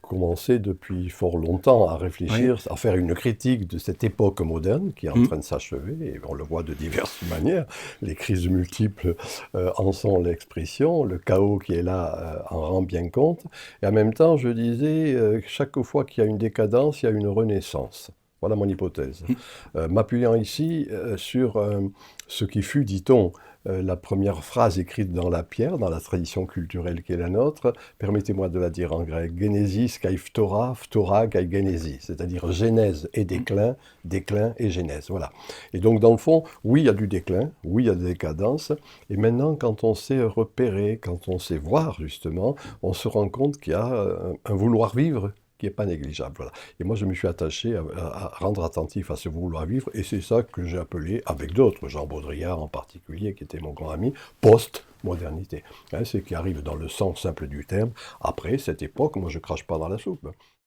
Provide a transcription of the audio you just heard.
commencé depuis fort longtemps à Oui. réfléchir, à faire une critique de cette époque moderne qui est en Mm. train de s'achever, et on le voit de diverses manières. Les crises multiples en sont l'expression, le chaos qui est là en rend bien compte. Et en même temps, je disais, chaque fois qu'il y a une décadence, il y a une renaissance. Voilà mon hypothèse. Mm. M'appuyant ici sur ce qui fut, dit-on, la première phrase écrite dans la pierre, dans la tradition culturelle qui est la nôtre, permettez-moi de la dire en grec, Genesis kai phtora, phtora kai genesi, c'est-à-dire genèse et Mm. déclin, déclin et genèse. Voilà. Et donc, dans le fond, oui, il y a du déclin, oui, il y a des décadences, et maintenant, quand on sait repérer, quand on sait voir, justement, on se rend compte qu'il y a un vouloir vivre qui n'est pas négligeable. Voilà. Et moi, je me suis attaché à rendre attentif à ce vouloir vivre, et c'est ça que j'ai appelé, avec d'autres, Jean Baudrillard en particulier, qui était mon grand ami, post-modernité. Hein, c'est qui arrive dans le sens simple du terme. Après cette époque, moi, je crache pas dans la soupe.